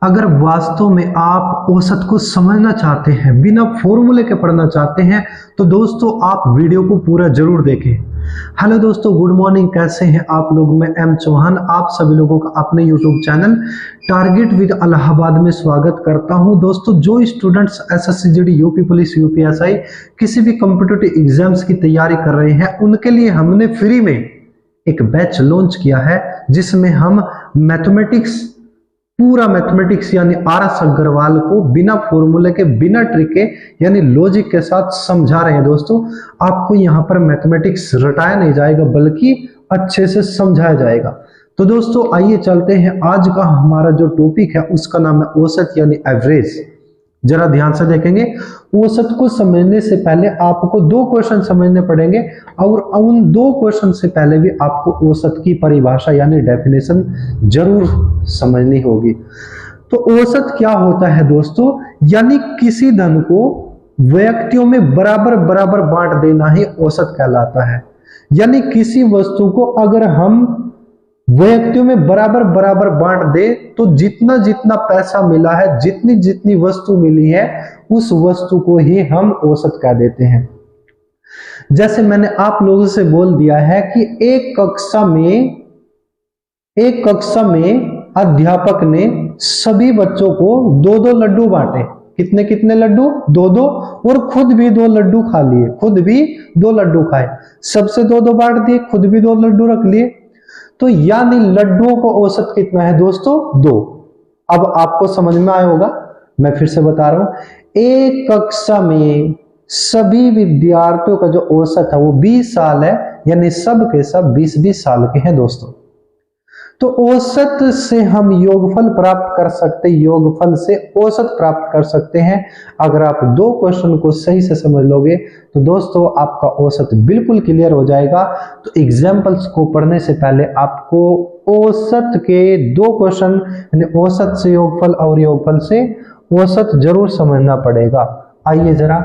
अगर वास्तव में आप औसत को समझना चाहते हैं, बिना फॉर्मूले के पढ़ना चाहते हैं, तो दोस्तों आप वीडियो को पूरा जरूर देखें। हेलो दोस्तों, गुड मॉर्निंग, कैसे हैं आप लोग। मैं एम चौहान आप सभी लोगों का अपने YouTube channel target with Allahabad में स्वागत करता हूं। दोस्तों, जो students SSC GD, UP police, UPSI किसी भी कॉम्पिटिटिव एग्जाम्स की तैयारी कर रहे हैं, उनके लिए हमने फ्री में एक बैच लॉन्च किया है, जिसमें हम मैथमेटिक्स, पूरा मैथमेटिक्स यानी आरएस अग्रवाल को बिना फॉर्मूले के, बिना ट्रिक के यानी लॉजिक के साथ समझा रहे हैं। दोस्तों, आपको यहाँ पर मैथमेटिक्स रटाया नहीं जाएगा, बल्कि अच्छे से समझाया जाएगा। तो दोस्तों आइए चलते हैं। आज का हमारा जो टॉपिक है उसका नाम है औसत यानी एवरेज। जरा ध्यान से देखेंगे। औसत को समझने से पहले आपको दो क्वेश्चन समझने पड़ेंगे, और उन दो क्वेश्चन से पहले भी आपको औसत की परिभाषा यानी डेफिनेशन जरूर समझनी होगी। तो औसत क्या होता है दोस्तों, यानी किसी धन को व्यक्तियों में बराबर बराबर बांट देना ही औसत कहलाता है। यानी किसी वस्तु को अगर हम व्यक्तियों में बराबर बराबर बांट दे, तो जितना जितना पैसा मिला है, जितनी जितनी वस्तु मिली है, उस वस्तु को ही हम औसत कह देते हैं। जैसे मैंने आप लोगों से बोल दिया है कि एक कक्षा में अध्यापक ने सभी बच्चों को दो दो लड्डू बांटे। कितने कितने लड्डू? दो दो, और खुद भी दो लड्डू खा लिए, खुद भी दो लड्डू खाए। सबसे दो दो बांट दिए, खुद भी दो लड्डू रख लिए। तो यानी लड्डुओं को औसत कितना है दोस्तों? 2। अब आपको समझ में आया होगा, मैं फिर से बता रहा हूं। एक कक्षा में सभी विद्यार्थियों का जो औसत है वो 20 साल है, यानी सब के सब 20-20 साल के हैं दोस्तों। तो औसत से हम योगफल प्राप्त कर सकते, योगफल से औसत प्राप्त कर सकते हैं। अगर आप दो क्वेश्चन को सही से समझ लोगे तो दोस्तों आपका औसत बिल्कुल क्लियर हो जाएगा। तो एग्जाम्पल्स को पढ़ने से पहले आपको औसत के दो क्वेश्चन, यानी औसत से योगफल और योगफल से औसत जरूर समझना पड़ेगा। आइए जरा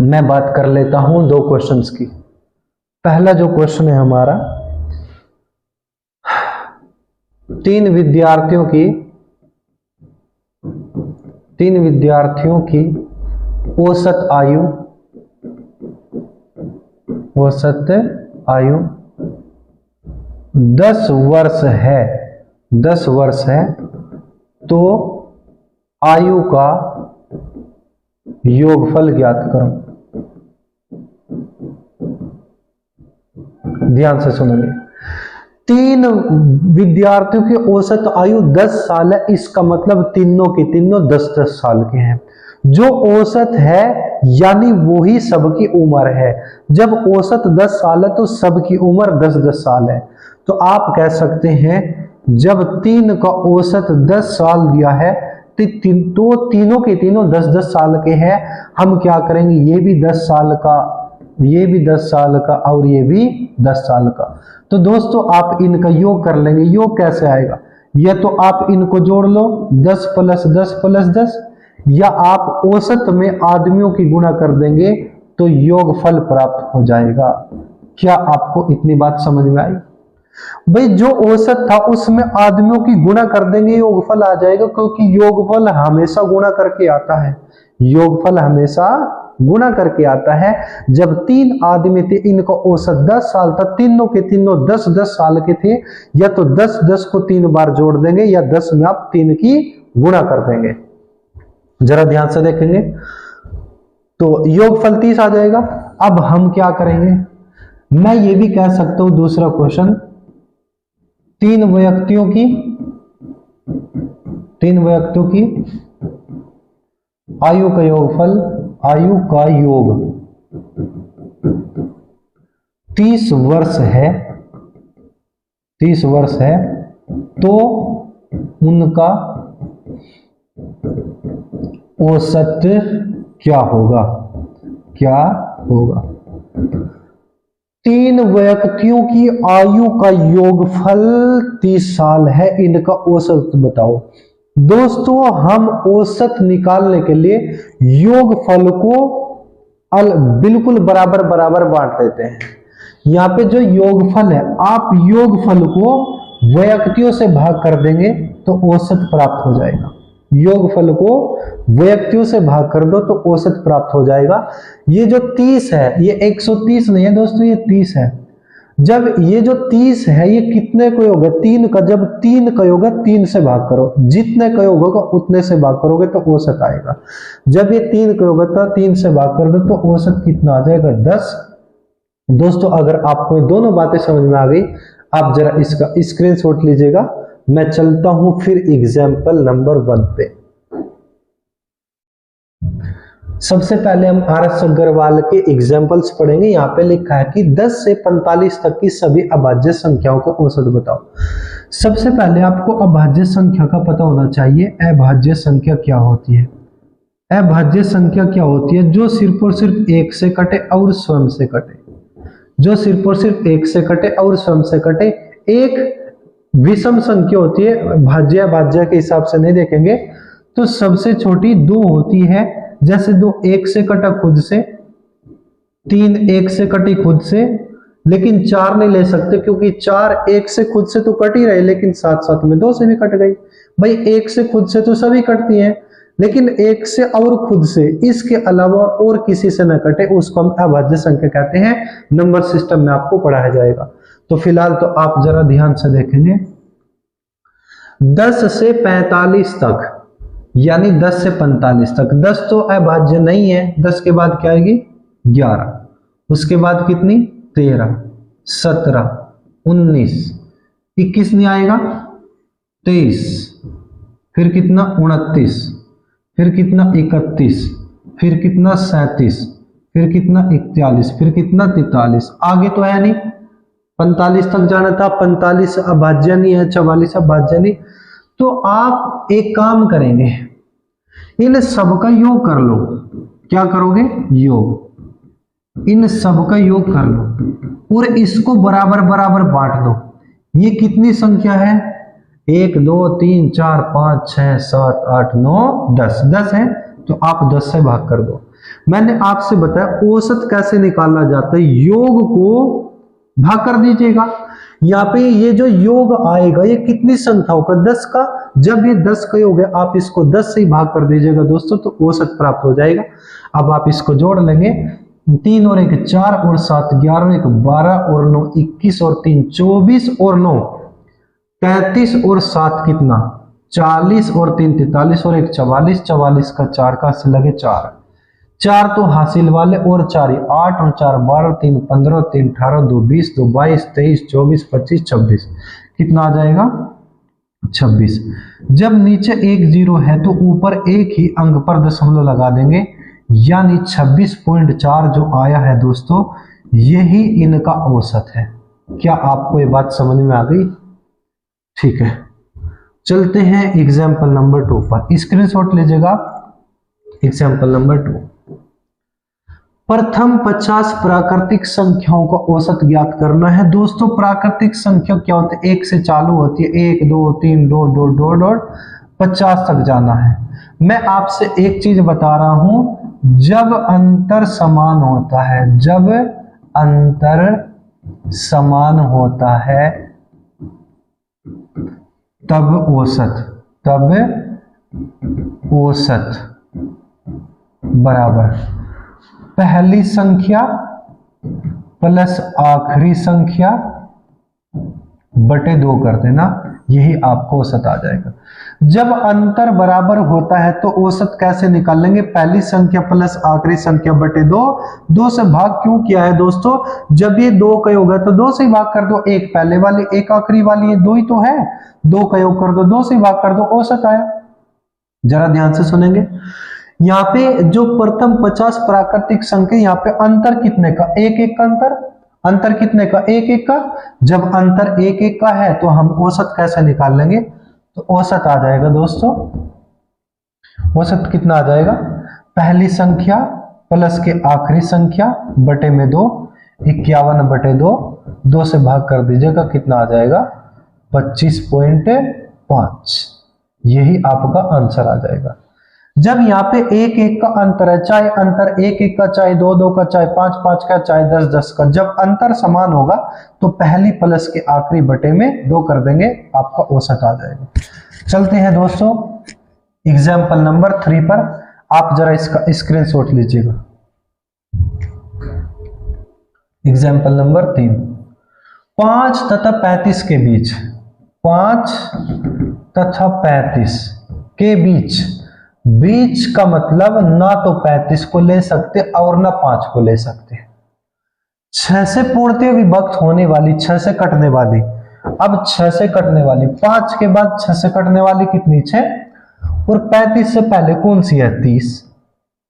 मैं बात कर लेता हूं दो क्वेश्चंस की। पहला जो क्वेश्चन है हमारा, तीन विद्यार्थियों की औसत आयु 10 वर्ष है, तो आयु का योगफल ज्ञात करो। ध्यान से सुनेंगे। तीन विद्यार्थियों की औसत आयु 10 साल है, इसका मतलब तीनों के तीनों 10-10 साल के हैं। जो औसत है यानी वो ही सबकी उम्र है। जब औसत 10 साल है तो सबकी उम्र 10-10 साल है। तो आप कह सकते हैं जब तीन का औसत 10 साल दिया है तो तीनों के तीनों 10-10 साल के हैं। हम क्या करेंगे, ये भी 10 साल का, ये भी 10 साल का, और ये भी 10 साल का। तो दोस्तों आप इनका योग कर लेंगे। योग कैसे आएगा? या तो आप इनको जोड़ लो, 10 + 10 + 10, या आप औसत में आदमियों की गुणा कर देंगे तो योगफल प्राप्त हो जाएगा। क्या आपको इतनी बात समझ में आई? भाई जो औसत था उसमें आदमियों की गुणा कर देंगे, योगफल आ जाएगा, क्योंकि योगफल हमेशा गुणा करके आता है। योगफल हमेशा गुणा करके आता है। जब तीन आदमी थे, इनका औसत 10 साल था, तीनों के तीनों 10-10 साल के थे, या तो 10-10 को 3 बार जोड़ देंगे, या 10 में आप 3 की गुणा कर देंगे। जरा ध्यान से देखेंगे तो योगफल 30 आ जाएगा। अब हम क्या करेंगे, मैं ये भी कह सकता हूं दूसरा क्वेश्चन, तीन व्यक्तियों की आयु का योगफल, आयु का योग 30 वर्ष है, तो उनका औसत क्या होगा? तीन व्यक्तियों की आयु का योगफल 30 साल है, इनका औसत बताओ। दोस्तों हम औसत निकालने के लिए योगफल को बिल्कुल बराबर बराबर बांट देते हैं। यहाँ पे जो योगफल है, आप योगफल को व्यक्तियों से भाग कर देंगे तो औसत प्राप्त हो जाएगा। योगफल को व्यक्तियों से भाग कर दो तो औसत प्राप्त हो जाएगा। ये जो 30 है ये 130 नहीं है दोस्तों, ये 30 है। जब ये जो 30 है ये कितने का योग है? 3 का। जब 3 का योग है 3 से भाग करो, जितने का योग होगा उतने से भाग करोगे तो औसत आएगा। जब ये 3 का योग था 3 से भाग कर दो तो औसत कितना आ जाएगा? 10। दोस्तों अगर आपको दोनों बातें समझ में आ गई, आप जरा इसका स्क्रीनशॉट लीजिएगा। मैं चलता हूं फिर एग्जाम्पल नंबर 1 पे। सबसे पहले हम आर.एस. अग्रवाल के एग्जाम्पल्स पढ़ेंगे। यहाँ पे लिखा है कि 10 से 45 तक की सभी अभाज्य संख्याओं का औसत बताओ। सबसे पहले आपको अभाज्य संख्या का पता होना चाहिए। अभाज्य संख्या क्या होती है? अभाज्य संख्या क्या होती है? जो सिर्फ और सिर्फ 1 से कटे और स्वयं से कटे। जो सिर्फ और सिर्फ 1 से कटे और स्वयं से कटे। एक विषम संख्या होती है, भाज्य अभाज्य के हिसाब से नहीं देखेंगे तो सबसे छोटी 2 होती है। जैसे 2 1 से कटा खुद से, 3 1 से कटी खुद से, लेकिन 4 नहीं ले सकते क्योंकि 4 1 से खुद से तो कट ही रहे लेकिन साथ साथ में 2 से भी कट गई। भाई 1 से खुद से तो सभी कटती हैं, लेकिन 1 से और खुद से इसके अलावा और किसी से न कटे उसको हम अभाज्य संख्या कहते हैं। नंबर सिस्टम में आपको पढ़ाया जाएगा। तो फिलहाल तो आप जरा ध्यान से देखेंगे। 10 से 45 तक यानी 10 से 45 तक। 10 तो अभाज्य नहीं है। 10 के बाद क्या आएगी? 11। उसके बाद कितनी? 13, 17, 19, 21 नहीं आएगा? 23, फिर कितना? 29, फिर कितना? 31, फिर कितना? 37, फिर कितना? 41, फिर कितना? 43। आगे तो है नहीं, 45 तक जाना था। 45 अभाज्य नहीं है, 44 अभाज्य नहीं। तो आप एक काम करेंगे, इन सबका योग कर लो। क्या करोगे? योग। इन सबका योग कर लो और इसको बराबर बराबर बांट दो। ये कितनी संख्या है? 1 2 3 4 5 6 7 8 9 10। 10 है तो आप 10 से भाग कर दो। मैंने आपसे बताया औसत कैसे निकाला जाता है। योग को भाग कर दीजिएगा। यहाँ पे ये जो योग आएगा ये कितनी संख्याओं का? 10 का। जब ये 10 का योग है आप इसको 10 से ही भाग कर दीजिएगा दोस्तों तो औसत प्राप्त हो जाएगा। अब आप इसको जोड़ लेंगे। 3 और 1 4 और 7 11 और 1 12 और 9 21 और 3 24 और 9 33 और 7 कितना? 40 और 3 43 और 1 44। 44 का 4 का से लगे 4। 4 तो हासिल वाले और 4 8 और 4 12 3 15 3 18 2 20 2 22 23 24 25 26 कितना आ जाएगा? 26। जब नीचे 1 0 है तो ऊपर एक ही अंक पर दशमलव लगा देंगे यानी 26.4 जो आया है दोस्तों यही इनका औसत है। क्या आपको ये बात समझ में आ गई? ठीक है, चलते हैं एग्जाम्पल नंबर 2 पर। स्क्रीनशॉट लीजिएगा। एग्जाम्पल नंबर 2, प्रथम 50 प्राकृतिक संख्याओं का औसत ज्ञात करना है। दोस्तों प्राकृतिक संख्या क्या होती है? 1 से चालू होती है। 1 2 3 डॉट डॉट डॉट डॉट 50 तक जाना है। मैं आपसे एक चीज बता रहा हूं, जब अंतर समान होता है, जब अंतर समान होता है तब औसत बराबर पहली संख्या प्लस आखिरी संख्या बटे 2 कर देना, यही आपको औसत आ जाएगा। जब अंतर बराबर होता है तो औसत कैसे निकाल लेंगे? पहली संख्या प्लस आखिरी संख्या बटे 2। 2 से भाग क्यों किया है दोस्तों? जब ये 2 का योग है तो 2 से भाग कर दो। एक पहले वाली एक आखिरी वाली, ये 2 ही तो है। 2 का योग कर दो, 2 से भाग कर दो, औसत आया। जरा ध्यान से सुनेंगे। यहाँ पे जो प्रथम 50 प्राकृतिक संख्या, यहाँ पे अंतर कितने का? 1 1 का अंतर। अंतर कितने का? 1 1 का। जब अंतर 1 1 का है तो हम औसत कैसे निकाल लेंगे? तो औसत आ जाएगा दोस्तों, औसत कितना आ जाएगा? पहली संख्या प्लस के आखिरी संख्या बटे में 2, 51 बटे 2, 2 से भाग कर दीजिएगा, कितना आ जाएगा? 25.5। यही आपका आंसर आ जाएगा। जब यहाँ पे एक एक का अंतर है, चाहे अंतर एक एक का, चाहे दो दो का, चाहे पांच पांच का, चाहे दस दस का, जब अंतर समान होगा तो पहली प्लस के आखिरी बटे में 2 कर देंगे, आपका औसत आ जाएगा। चलते हैं दोस्तों एग्जाम्पल नंबर 3 पर, आप जरा इसका स्क्रीनशॉट लीजिएगा। एग्जाम्पल नंबर 3, 5 तथा 35 के बीच, 5 तथा 35 के बीच, बीच का मतलब ना तो 35 को ले सकते और ना 5 को ले सकते। 6 से पूर्णतः विभक्त होने वाली, 6 से कटने वाली, अब 6 से कटने वाली, 5 के बाद 6 से कटने वाली कितनी, 6, और 35 से पहले कौन सी है, 30।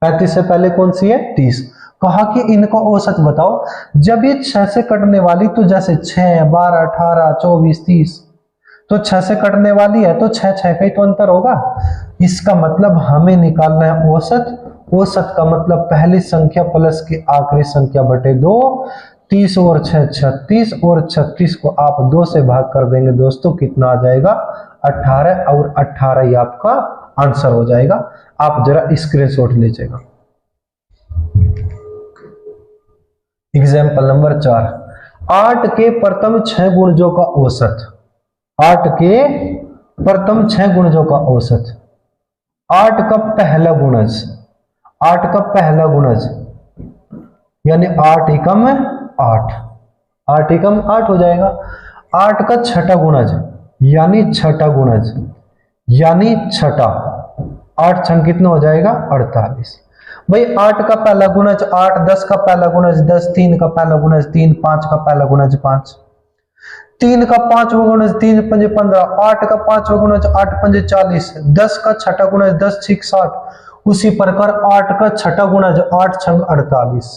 35 से पहले कौन सी है, 30। कहा कि इनका औसत बताओ। जब ये 6 से कटने वाली, तो जैसे 6, 12, 18, 24, 30, तो 6 से कटने वाली है तो 6 6 का ही तो अंतर होगा। इसका मतलब हमें निकालना है औसत। औसत का मतलब पहली संख्या प्लस की आखिरी संख्या बटे 2। 30 और 6 36, और 36 को आप 2 से भाग कर देंगे दोस्तों, कितना आ जाएगा, 18, और 18 ही आपका आंसर हो जाएगा। आप जरा स्क्रीनशॉट लीजिएगा। एग्जाम्पल नंबर 4, 8 के प्रथम 6 गुणजों का औसत, 8 के प्रथम 6 गुणजों का औसत, 8 का पहला गुणज, 8 का पहला गुणज यानी 8 एकम 8, 8 एकम 8 हो जाएगा। 8 का छठा गुणज यानी छठा गुणज यानी छठा, 8 छंग कितना हो जाएगा, 48। भाई 8 का पहला गुणज 8, 10 का पहला गुणज 10, 3 का पहला गुणज 3, 5 का पहला गुणज 5, 3 का पांचवा गुणज 3 पंजे 15, 8 का पांचवा गुणज 8 पंजे 40, 10 का छठा गुणज 10 छीक 60, उसी प्रकार 8 का छठा गुणज 8 छंग 48।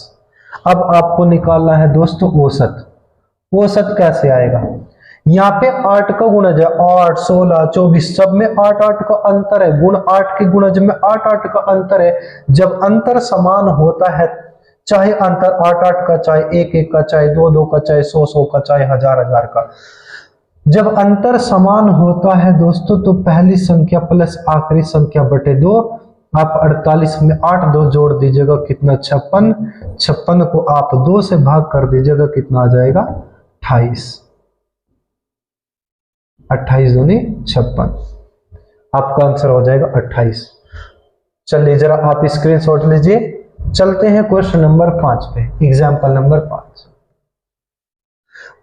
अब आपको निकालना है दोस्तों औसत। औसत कैसे आएगा, यहाँ पे 8 का गुणज है 8, 16, 24, सब में 8 8 का अंतर है, गुण 8 के गुणज में 8 8 का अंतर है। जब अंतर समान होता है, चाहे अंतर 8 8 का, चाहे 1 1 का, चाहे 2 2 का, चाहे 100 100 का, चाहे 1000 1000 का, जब अंतर समान होता है दोस्तों तो पहली संख्या प्लस आखिरी संख्या बटे 2। आप 48 में 8 2 जोड़ दीजिएगा, कितना, 56। 56 को आप 2 से भाग कर दीजिएगा, कितना आ जाएगा, 28। 28 दूनी 56, आपका आंसर हो जाएगा 28। चलिए जरा आप स्क्रीनशॉट लीजिए। चलते हैं क्वेश्चन नंबर 5 पे, एग्जाम्पल नंबर 5।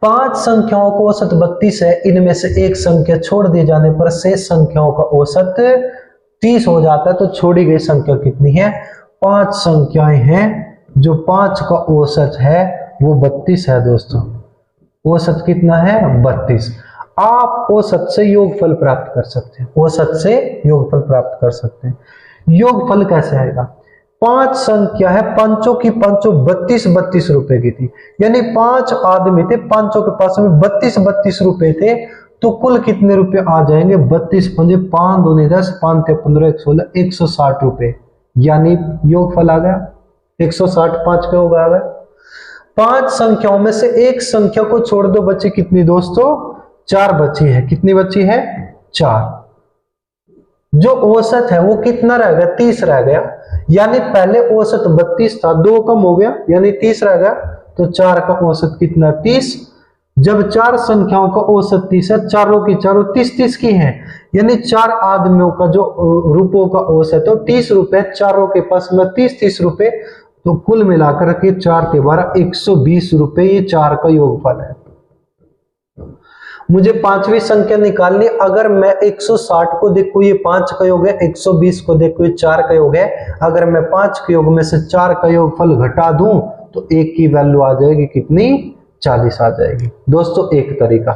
5 संख्याओं का औसत 32 है, इनमें से एक संख्या छोड़ दिए जाने पर शेष संख्याओं का औसत 30 हो जाता है, तो छोड़ी गई संख्या कितनी है, 5 संख्याएं हैं, जो 5 का औसत है वो 32 है दोस्तों। औसत कितना है, 32। आप औसत से योगफल प्राप्त कर सकते हैं, औसत से योगफल प्राप्त कर सकते हैं। योगफल कैसे आएगा, 5 संख्या है, पांचों की पांचों 32 32 रुपए की थी, यानी 5 आदमी थे, पांचों के पास में 32 32 रुपए थे, तो कुल कितने रुपए आ जाएंगे, 32 पंजे 5 दूनी 10, 5 ते 15 1 16, 160 रुपए, यानी योगफल आ गया 160। 5 का योग आ गया। 5 संख्याओं में से एक संख्या को छोड़ दो, बची कितनी दोस्तों, 4 बची है। कितनी बची है, 4। जो औसत है वो कितना रह गया, 30 रह गया, यानी पहले औसत 32 था, 2 कम हो गया यानी 30 रह गया, तो 4 का औसत कितना, 30। जब 4 संख्याओं का औसत 30 है, चारों की चारों 30 30 की हैं, यानी 4 आदमियों का जो रुपयों का औसत है 30 रुपए, चारों के पास में 30 30 रुपए, तो कुल मिलाकर के 4 के 12 120 रुपए, ये 4 का योगफल है। मुझे 5वीं संख्या निकालनी, अगर मैं 160 को देखूं ये 5 का योग है, 120 को देखूं ये 4 का योग है, अगर मैं 5 के योग में से 4 का योगफल घटा दूं तो 1 की वैल्यू आ जाएगी कितनी, 40 आ जाएगी दोस्तों, एक तरीका।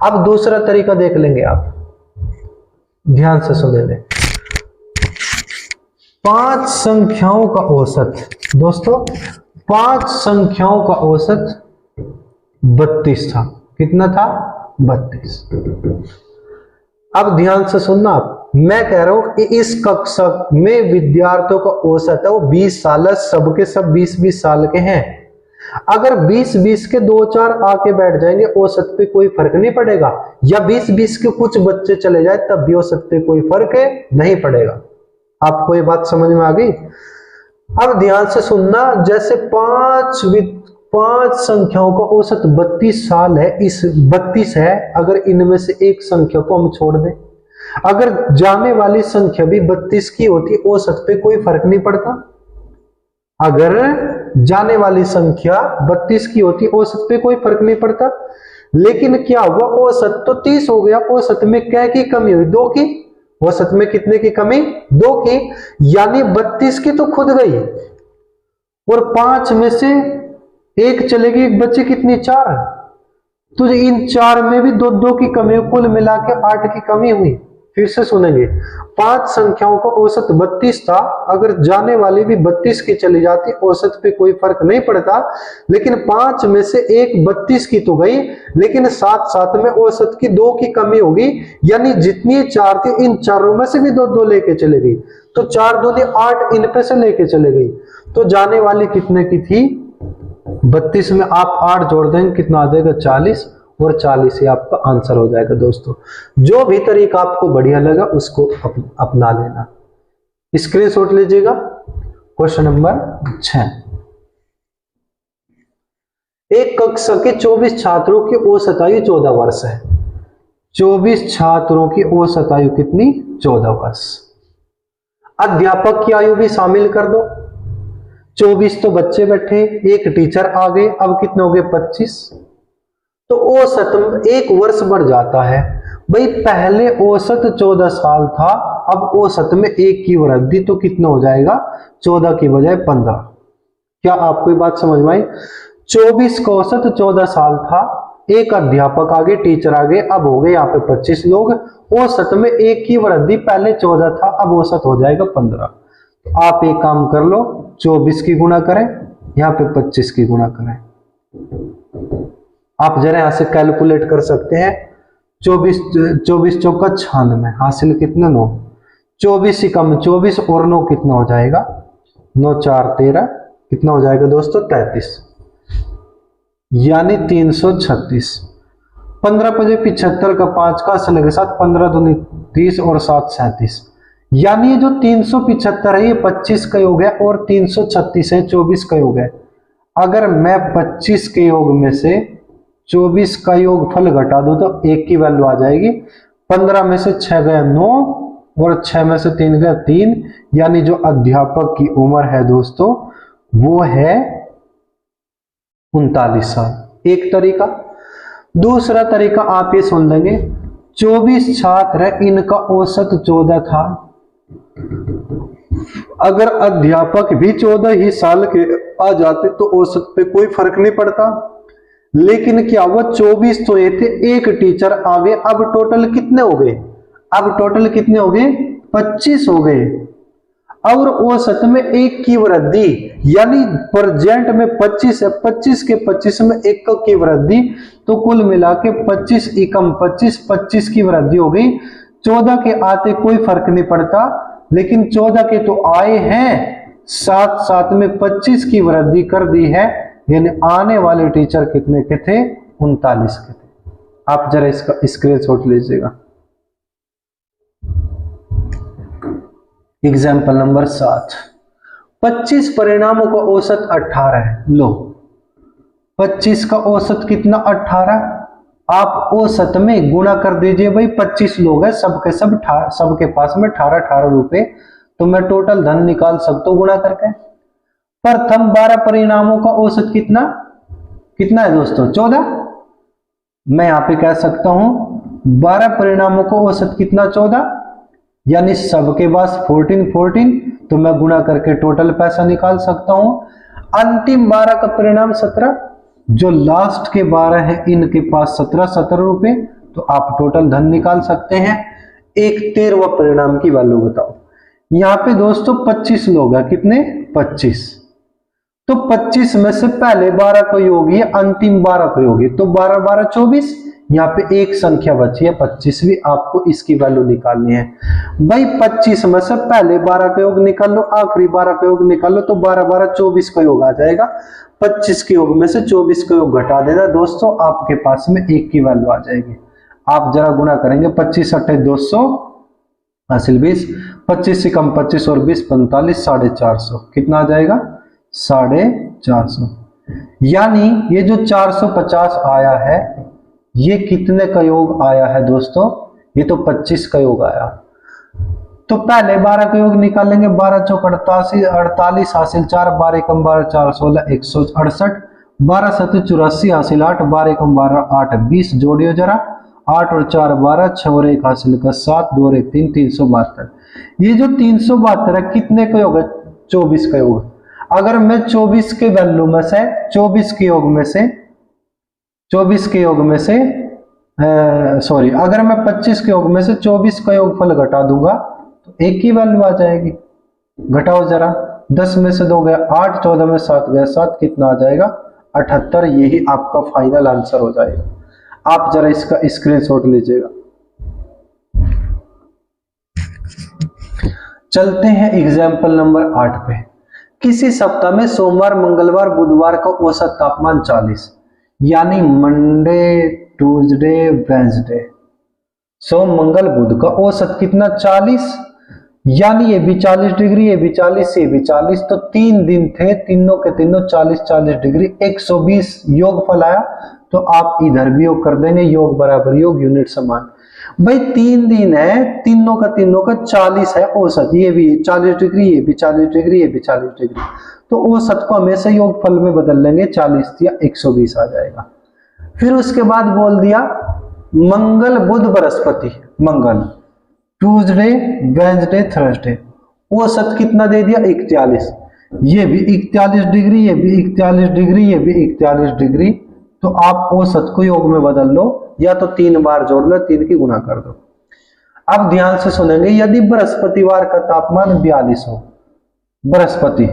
अब दूसरा तरीका देख लेंगे, आप ध्यान से सुन लें। 5 संख्याओं का औसत दोस्तों, 5 संख्याओं का औसत 32 था, कितना था, 32। अब ध्यान से सुनना, आप मैं कह रहा हूं कि इस कक्षा में विद्यार्थियों का औसत है वो 20 साल है, सबके सब 20-20 साल के हैं। अगर 20-20 के 2-4 आके बैठ जाएंगे, औसत पे कोई फर्क नहीं पड़ेगा, या 20-20 के कुछ बच्चे चले जाए तब भी औसत पे कोई फर्क नहीं पड़ेगा। आपको ये बात समझ में आ गई? अब ध्यान से सुनना, जैसे पांच संख्याओं का औसत 32 साल है, इस 32 है, अगर इनमें से एक संख्या को हम छोड़ दें, अगर जाने वाली संख्या भी 32 की होती, औसत पे कोई फर्क नहीं पड़ता। अगर जाने वाली संख्या 32 की होती, औसत पे कोई फर्क नहीं पड़ता। लेकिन क्या हुआ, औसत तो 30 हो गया, औसत में क्या की कमी हुई? 2 की। औसत में कितने की कमी? 2 की, यानी 32 की तो खुद गई और 5 में से एक चलेगी, एक बच्चे कितनी? 4। तो इन 4 में भी 2 की कमी, कुल मिला के 8 की कमी हुई। फिर से सुनेंगे, 5 संख्याओं का औसत 32 था, अगर जाने वाली भी 32 की चली जाती, औसत पे कोई फर्क नहीं पड़ता। लेकिन 5 में से एक 32 की तो गई, लेकिन साथ साथ में औसत की 2 की कमी होगी, यानी जितनी 4 थी, इन चारों में से भी 2 लेके चले गई। तो 4 दूनी 8 इन पे से लेके चले गई। तो जाने वाली कितने की थी? 32 में आप 8 जोड़ देंगे, कितना आ जाएगा? 40, और 40 ही आपका आंसर हो जाएगा। दोस्तों, जो भी तरीका आपको बढ़िया लगा उसको अपना लेना। स्क्रीनशॉट लीजिएगा। क्वेश्चन नंबर 6, एक कक्षा के 24 छात्रों की औसत आयु 14 वर्ष है। 24 छात्रों की औसत आयु कितनी? 14 वर्ष। अध्यापक की आयु भी शामिल कर दो। 24 तो बच्चे बैठे, एक टीचर आ गए, अब कितने हो गए? 25। तो औसत 1 वर्ष बढ़ जाता है। भाई पहले औसत 14 साल था, अब औसत में 1 की वृद्धि, तो कितना हो जाएगा? 14 की बजाय 15। क्या आपको ये बात समझ में आई? 24 का औसत 14 साल था, एक अध्यापक आगे, टीचर आगे, अब हो गए यहाँ पे 25 लोग। औसत में 1 की वृद्धि, पहले 14 था, अब औसत हो जाएगा 15। तो आप एक काम कर लो, 24 की गुणा करें, यहाँ पे 25 की गुणा करें। आप जरा यहां से कैलकुलेट कर सकते हैं। 24 चौका 96, हासिल कितना? 9। 24 ही कम 24 और 9 कितना हो जाएगा? 9 4 13, कितना हो जाएगा दोस्तों? 33, यानी 336। 15 पजे 75 का 5 का असले के साथ 15 दूनी 30 और 7 37, यानी ये जो 375 है ये 25 का योग है और 336 है 24 का योग है। अगर मैं 25 के योग में से 24 का योग फल घटा दो तो 1 की वैल्यू आ जाएगी। 15 में से 6 गया 9 और 6 में से 3 गया 3, यानी जो अध्यापक की उम्र है दोस्तों वो है 39 साल। एक तरीका। दूसरा तरीका आप ये सुन लेंगे, 24 छात्र है, इनका औसत 14 था, अगर अध्यापक भी 14 ही साल के आ जाते तो औसत पे कोई फर्क नहीं पड़ता। लेकिन क्या हुआ, 24 तो ये थे, एक टीचर आ गए, अब टोटल कितने हो गए? अब टोटल कितने हो गए? 25 हो गए, और औसत में 1 की वृद्धि, यानी प्रेजेंट में 25 है, 25 के 25 में 1 की वृद्धि, तो कुल मिला के 25 एकम 25, 25 की वृद्धि हो गई। 14 के आते कोई फर्क नहीं पड़ता, लेकिन 14 के तो आए हैं, साथ साथ में 25 की वृद्धि कर दी है, यानी आने वाले टीचर कितने के थे? 39 के थे। आप जरा इसका स्क्रीनशॉट लीजिएगा। एग्जाम्पल नंबर 7, 25 परिणामों का औसत 18 है। लो 25 का औसत कितना? 18। आप औसत में गुणा कर दीजिए। भाई 25 लोग हैं, सबके सब सबके पास में 18 रुपए, तो मैं टोटल धन निकाल सकता हूं गुणा करके। प्रथम 12 परिणामों का औसत कितना है दोस्तों? 14। मैं यहां पे कह सकता हूं 12 परिणामों का औसत कितना? 14, यानी सबके पास 14, तो मैं गुणा करके टोटल पैसा निकाल सकता हूं। अंतिम 12 का परिणाम 17, जो लास्ट के 12 है इनके पास 17 रुपए, तो आप टोटल धन निकाल सकते हैं। एक 13वां परिणाम की वैल्यू बताओ। यहां पे दोस्तों 25 लोग हैं, कितने? 25, तो 25 में से पहले 12 का योग है, अंतिम 12 का योग है, तो 12 12 24, यहाँ पे एक संख्या बची है 25वीं, आपको इसकी वैल्यू निकालनी है। भाई 25 में से पहले 12 का योग निकाल लो, आखिरी 12 का योग निकाल लो, तो 12 12 24 का योग आ जाएगा। 25 के योग में से 24 का योग घटा देना दोस्तों, आपके पास में 1 की वैल्यू आ जाएगी। आप जरा गुणा करेंगे, 25 8 200, हासिल 20, 25 से कम 25 और 20 45, 450, कितना आ जाएगा 450। यानी ये जो 450 आया है ये कितने का योग आया है दोस्तो68? ये तो 25 का योग आया। तो पहले 12 का योग निकालेंगे, 12 चौक 88, 48 हासिल 4, 12 कम 12 4 16 168, 12 7 84 हासिल 8, 12 कम 12 8 20, जोड़ियो जरा, 8 और 4 12, 6 और 1 हासिल का 7, 2 और 1 3, 372। ये जो 372 है कितने का योग है? 24 का योग। अगर मैं 24 के वैल्यू में से 24 के योग में से 24 के योग में से सॉरी, अगर मैं 25 के योग में से 24 का योगफल घटा दूंगा तो एक ही वैल्यू आ जाएगी। घटाओ जरा, 10 में से 2 गया 8, 14 में 7 गया 7, कितना आ जाएगा 78। यही आपका फाइनल आंसर हो जाएगा। आप जरा इसका स्क्रीनशॉट लीजिएगा। चलते हैं एग्जाम्पल नंबर 8 पे। किसी सप्ताह में सोमवार मंगलवार बुधवार का औसत तापमान 40, यानी मंडे ट्यूसडे वेंसडे, सोम मंगल बुध का औसत कितना 40, यानी ये भी 40 डिग्री, ये भी 40, ये भी 40, तो 3 दिन थे, तीनों के तीनों 40 40 डिग्री, 120 योगफल आया। तो आप इधर भी योग कर देंगे, योग बराबर योग यूनिट समान। भाई 3 दिन है, तीनों का 40 है औसत, ये भी 40 डिग्री, ये भी 40 डिग्री, ये भी 40 डिग्री, तो औसत को हमेशा योगफल में बदल लेंगे, 40 या 120 आ जाएगा। फिर उसके बाद बोल दिया मंगल बुध बृहस्पति, मंगल ट्यूसडे वेंसडे थर्सडे, औसत कितना दे दिया 41, ये भी 41 डिग्री, ये भी 41 डिग्री, ये भी 41 डिग्री, तो आप औसत को योग में बदल लो, या तो 3 बार जोड़ लो, 3 की गुना कर दो। अब ध्यान से सुनेंगे, यदि बृहस्पतिवार का तापमान 42 हो, बृहस्पति,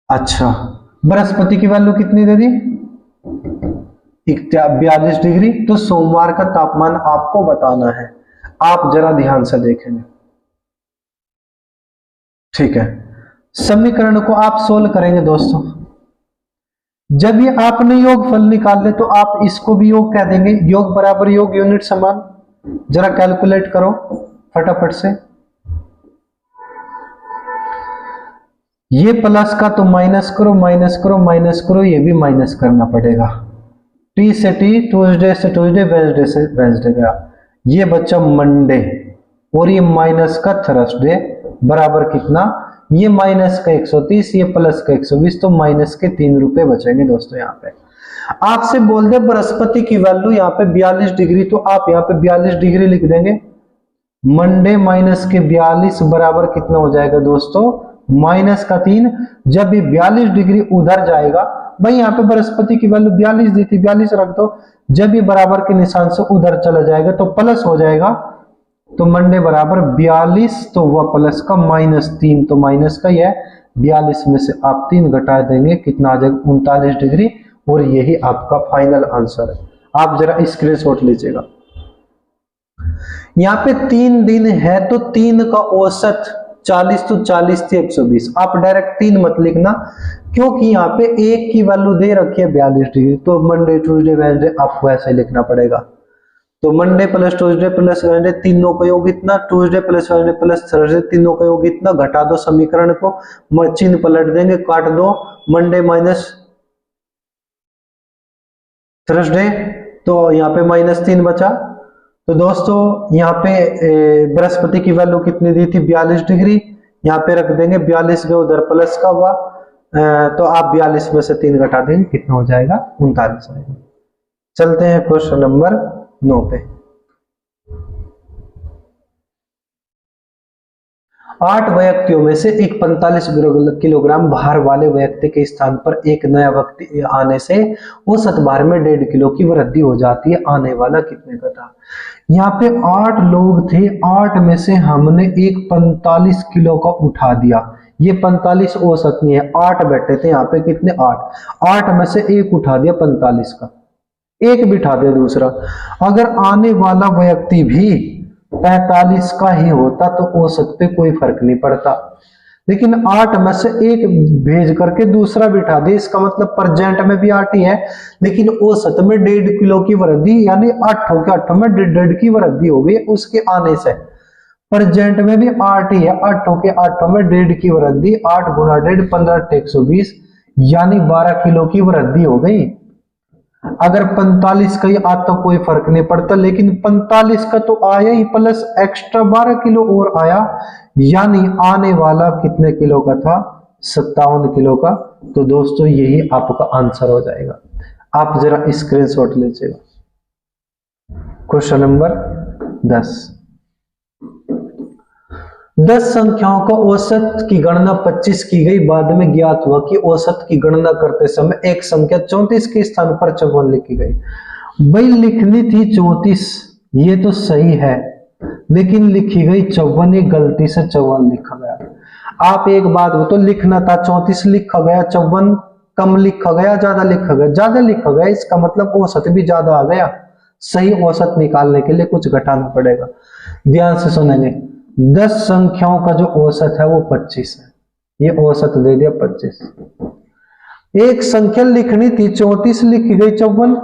अच्छा बृहस्पति की वैल्यू कितनी दे दी 42 डिग्री, तो सोमवार का तापमान आपको बताना है। आप जरा ध्यान से देखेंगे, ठीक है। समीकरण को आप सोल्व करेंगे दोस्तों। जब ये आपने योगफल निकाल ले तो आप इसको भी योग कह देंगे, योग बराबर योग यूनिट समान। जरा कैलकुलेट करो फटाफट से, ये प्लस का तो माइनस करो, माइनस करो, माइनस करो, ये भी माइनस करना पड़ेगा। टी से टी, ट्यूसडे से ट्यूसडे, वेंसडे से वेंसडे गया, ये बच्चा मंडे, और ये माइनस का थर्सडे बराबर कितना, ये माइनस का 130, ये प्लस का 120, तो माइनस के 3 रुपए बचेंगे दोस्तों। यहाँ पे आपसे बोल दे बृहस्पति की वैल्यू यहाँ पे 42 डिग्री, तो आप यहाँ पे 42 डिग्री लिख देंगे। मंडे माइनस के 42 बराबर कितना हो जाएगा दोस्तों, माइनस का 3। जब ये 42 डिग्री उधर जाएगा, भाई यहाँ पे बृहस्पति की वैल्यू 42 दी थी, 42 रख दो, जब ये बराबर के निशान से उधर चला जाएगा तो प्लस हो जाएगा, तो मंडे बराबर 42, तो वह प्लस का -3, तो माइनस का यह 42 में से आप 3 घटा देंगे, कितना आ जाएगा 39 डिग्री, और यही आपका फाइनल आंसर है। आप जरा स्क्रीनशॉट लीजिएगा। यहाँ पे 3 दिन है तो 3 का औसत 40, तो 40 थी 120, आप डायरेक्ट 3 मत लिखना, क्योंकि यहाँ पे एक की वैल्यू दे रखी है 42 डिग्री, तो मंडे ट्यूसडे वेडनेसडे आपको ऐसे लिखना पड़ेगा। तो Monday plus Tuesday plus Wednesday, तीनों का योग इतना, Tuesday plus Wednesday plus Thursday, तीनों का योग इतना, घटा दो समीकरण को, चिन्ह पलट देंगे, काट दो, मंडे माइनस थर्सडे, तो यहाँ पे -3 बचा। तो दोस्तों यहाँ पे बृहस्पति की वैल्यू कितनी दी थी 42 डिग्री, यहाँ पे रख देंगे, 42 के उधर प्लस का हुआ, तो आप 42 में से 3 घटा देंगे, कितना हो जाएगा 39 आएगा। चलते हैं क्वेश्चन नंबर 9 पे। 8 व्यक्तियों में से एक 45 किलोग्राम भार वाले व्यक्ति के स्थान पर एक नया व्यक्ति आने से औसत भार में 1.5 किलो की वृद्धि हो जाती है, आने वाला कितने का था। यहाँ पे 8 लोग थे, 8 में से हमने एक 45 किलो का उठा दिया, ये 45 औसत नहीं है, 8 बैठे थे यहाँ पे, कितने 8 में से एक उठा दिया 45 का, एक बिठा दिया दूसरा। अगर आने वाला व्यक्ति भी 45 का ही होता तो औसत पे कोई फर्क नहीं पड़ता, लेकिन 8 में से एक भेज करके दूसरा बिठा दे, इसका मतलब प्रेजेंट में भी 8 ही है, लेकिन औसत में 1.5 किलो की वृद्धि, यानी 8 के 8 में 1.5 की वृद्धि हो गई उसके आने से। प्रेजेंट में भी 8 ही है, 8 के 8 में 1.5 की वृद्धि, 8 गुना 1.5 15 120, यानी 12 किलो की वृद्धि हो गई। अगर 45 का ही आता तो कोई फर्क नहीं पड़ता, लेकिन 45 का तो आया ही, प्लस एक्स्ट्रा 12 किलो और आया, यानी आने वाला कितने किलो का था? 57 किलो का। तो दोस्तों यही आपका आंसर हो जाएगा। आप जरा स्क्रीनशॉट लीजिएगा। क्वेश्चन नंबर 10 संख्याओं का औसत की गणना 25 की गई, बाद में ज्ञात हुआ कि औसत की गणना करते समय एक संख्या 34 के स्थान पर 54 लिखी गई। भाई लिखनी थी 34, ये तो सही है, लेकिन लिखी गई 54, ये गलती से 54 लिखा गया। आप एक बात हो, तो लिखना था 34 लिखा गया, 54 कम लिखा गया, ज्यादा लिखा गया? ज्यादा लिखा गया, इसका मतलब औसत भी ज्यादा आ गया। सही औसत निकालने के लिए कुछ घटाना पड़ेगा। ध्यान से सुनेंगे। 10 संख्याओं का जो औसत है वो 25 है, ये औसत दे दिया 25। एक संख्या लिखनी थी 34, लिखी गई 54,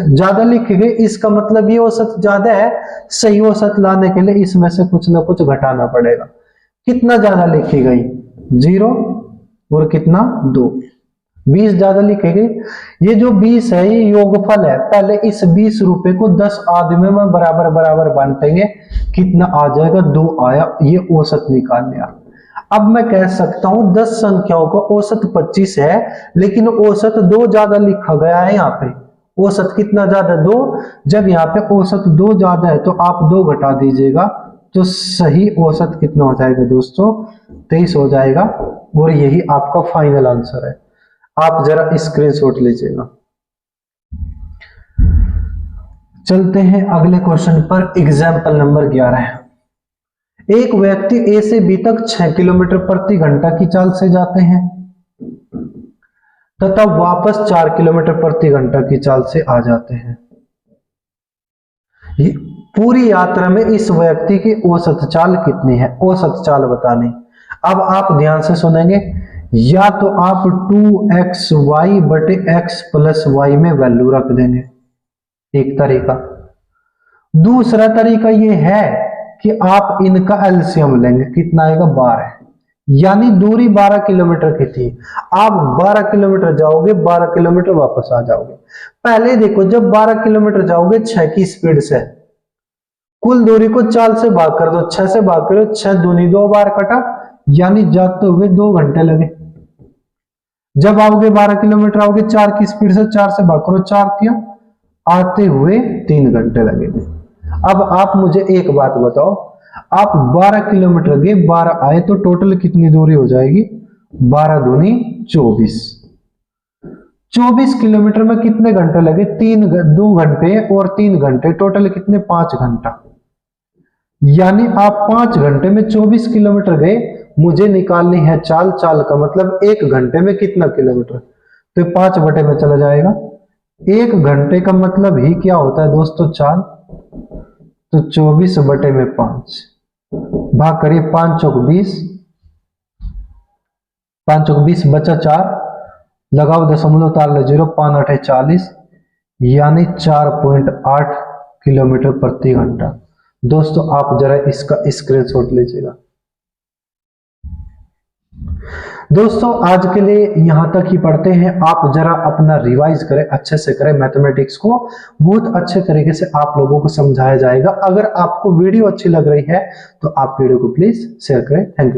ज्यादा लिखी गई, इसका मतलब ये औसत ज्यादा है। सही औसत लाने के लिए इसमें से कुछ ना कुछ घटाना पड़ेगा। कितना ज्यादा लिखी गई? 0 और कितना 2, 20 ज्यादा लिखी गई। ये जो 20 है ये योगफल है। पहले इस 20 रुपए को 10 आदमियों में बराबर बराबर बांटेंगे, कितना आ जाएगा? 2 आया, ये औसत निकाल लिया। अब मैं कह सकता हूं 10 संख्याओं का औसत 25 है, लेकिन औसत 2 ज्यादा लिखा गया है। यहाँ पे औसत कितना ज्यादा? 2। जब यहाँ पे औसत 2 ज्यादा है तो आप 2 घटा दीजिएगा, तो सही औसत कितना हो जाएगा दोस्तों? 23 हो जाएगा। और यही आपका फाइनल आंसर है। आप जरा स्क्रीनशॉट लीजिएगा। चलते हैं अगले क्वेश्चन पर। Example number 11। एक व्यक्ति ए से बी तक 6 किलोमीटर प्रति घंटा की चाल से जाते हैं तथा वापस 4 किलोमीटर प्रति घंटा की चाल से आ जाते हैं। पूरी यात्रा में इस व्यक्ति की औसत चाल कितनी है? औसत चाल बतानी। अब आप ध्यान से सुनेंगे। या तो आप 2xy बटे x प्लस वाई में वैल्यू रख देंगे, एक तरीका। दूसरा तरीका ये है कि आप इनका एलसीएम लेंगे, कितना आएगा? 12, यानी दूरी 12 किलोमीटर की थी। आप 12 किलोमीटर जाओगे, 12 किलोमीटर वापस आ जाओगे। पहले देखो, जब 12 किलोमीटर जाओगे 6 की स्पीड से, कुल दूरी को 4 से भाग कर दो, 6 से भाग करो, 6 दूनी 2 बार कटा, यानी जाते हुए 2 घंटे लगे। जब आओगे 12 किलोमीटर आओगे 4 की स्पीड से, 4 से भाग करो, 4 थिया, आते हुए 3 घंटे लगेंगे। अब आप मुझे एक बात बताओ, आप 12 किलोमीटर गए, 12 आए, तो टोटल कितनी दूरी हो जाएगी? 12 दूनी 24। 24 किलोमीटर में कितने घंटे लगे? 2 घंटे और 3 घंटे, टोटल कितने? 5 घंटा। यानी आप 5 घंटे में 24 किलोमीटर गए। मुझे निकालनी है चाल। चाल का मतलब 1 घंटे में कितना किलोमीटर? तो 5 बटे में चला जाएगा। 1 घंटे का मतलब ही क्या होता है दोस्तों? चाल। तो 24 बटे में 5 भाग करिए, 5 चौक 20, 5 चौक 20 बचा 4, लगाओ दशमलव तार ले 0, 5 8 40, यानी 4.8 किलोमीटर प्रति घंटा। दोस्तों आप जरा इसका स्क्रीनशॉट लीजिएगा। दोस्तों आज के लिए यहां तक ही पढ़ते हैं। आप जरा अपना रिवाइज करें, अच्छे से करें। मैथमेटिक्स को बहुत अच्छे तरीके से आप लोगों को समझाया जाएगा। अगर आपको वीडियो अच्छी लग रही है तो आप वीडियो को प्लीज शेयर करें। Thank you.